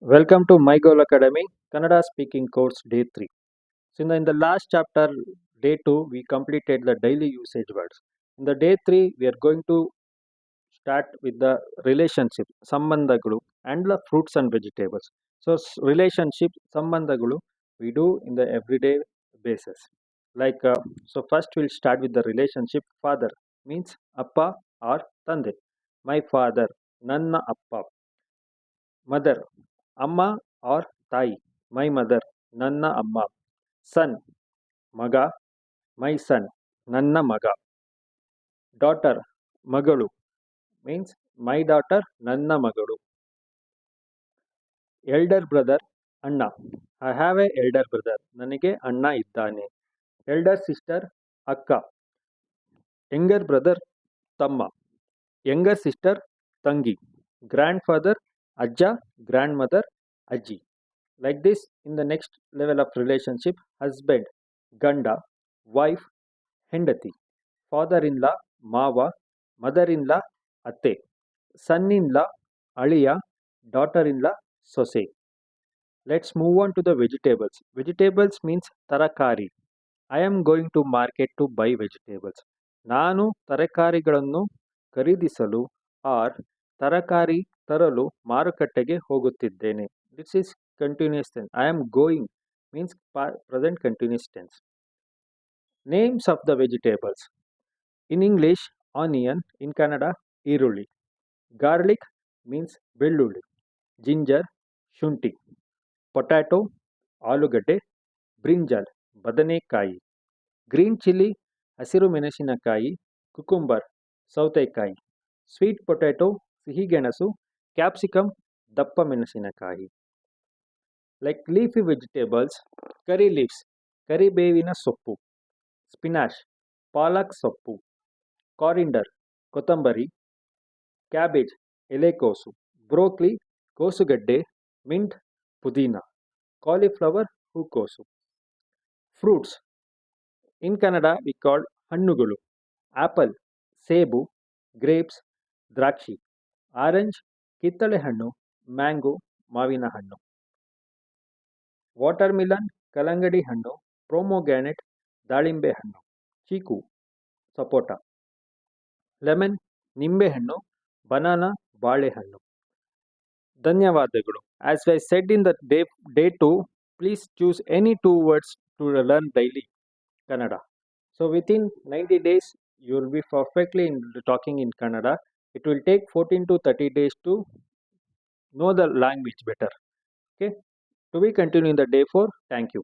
Welcome to My Goal Academy, Kannada speaking course day 3. So, in the last chapter, day 2, we completed the daily usage words. In the day 3, we are going to start with the relationship, sambandhagalu, and the fruits and vegetables. So, relationship, sambandhagalu, we do in the everyday basis. So first we'll start with the relationship. Father means appa or tande. My father, nanna appa. Mother, Amma or Tai, my mother, Nanna Amma. Son, Maga, my son, Nanna Maga. Daughter, Magalu, means my daughter, Nanna Magalu. Elder brother, Anna. I have a elder brother. ನನಗೆ ಅಣ್ಣ ಇದ್ದಾನೆ. Elder sister, ಅಕ್ಕ. Younger brother, ತಮ್ಮ. Younger sister, ತಂಗಿ. Grandfather, ಅಜ್ಜ. Grandmother, ಅಜ್ಜಿ. Like this, in the next level of relationship, husband, ganda, wife, ಹೆಂಡತಿ, father-in-law, ಮಾವ, mother-in-law, ಅತ್ತೆ, son-in-law, ಅಳಿಯ, daughter-in-law, ಸೊಸೆ. Let's move on to the vegetables. Vegetables means ತರಕಾರಿ. I am going to market to buy vegetables. ನಾನು ತರಕಾರಿಗಳನ್ನು ಖರೀದಿಸಲು R ತರಕಾರಿ ತರಲು ಮಾರುಕಟ್ಟೆಗೆ ಹೋಗುತ್ತಿದ್ದೇನೆ. This is continuous tense. I am going means present continuous tense. Names of the vegetables. In English, onion. In Kannada, ಈರುಳ್ಳಿ. Garlic means ಬೆಳ್ಳುಳ್ಳಿ. Ginger, ಶುಂಠಿ. Potato, ಆಲೂಗಡ್ಡೆ. Brinjal, ಬದನೆಕಾಯಿ. Green chili, ಹಸಿರು ಮೆಣಸಿನಕಾಯಿ. Cucumber, ಸೌತೆಕಾಯಿ. Sweet potato, ಸಿಹಿಗೆಣಸು. Capsicum, ದಪ್ಪ ಮೆಣಸಿನಕಾಯಿ. Like leafy vegetables, curry leaves, ಕರಿಬೇವಿನ ಸೊಪ್ಪು. Spinach, ಪಾಲಕ್ ಸೊಪ್ಪು. Coriander, ಕೊತ್ತಂಬರಿ. Cabbage, ಎಲೆಕೋಸು. Broccoli, ಕೋಸುಗಡ್ಡೆ. Mint, ಪುದೀನ. Cauliflower, ಹೂಕೋಸು. Fruits. In Kannada, we call ಹಣ್ಣುಗಳು. Apple, ಸೇಬು. Grapes, ದ್ರಾಕ್ಷಿ. Orange, ಕಿತ್ತಳೆ ಹಣ್ಣು. Mango, ಮಾವಿನ ಹಣ್ಣು. ವಾಟರ್ಮಿಲನ್, ಕಲ್ಲಂಗಡಿ ಹಣ್ಣು. Pomegranate, ದಾಳಿಂಬೆ ಹಣ್ಣು. ಚೀಕು, ಸಪೋಟ. ಲೆಮನ್, ನಿಂಬೆಹಣ್ಣು. ಬನಾನಾ, ಬಾಳೆಹಣ್ಣು. ಧನ್ಯವಾದಗಳು. As I said in the day 2, please choose any 2 words to learn daily Kannada. So within 90 days, you will be perfectly talking in Kannada. It will take 14 to 30 days to know the language better. Okay. To be continued in the day 4. Thank you.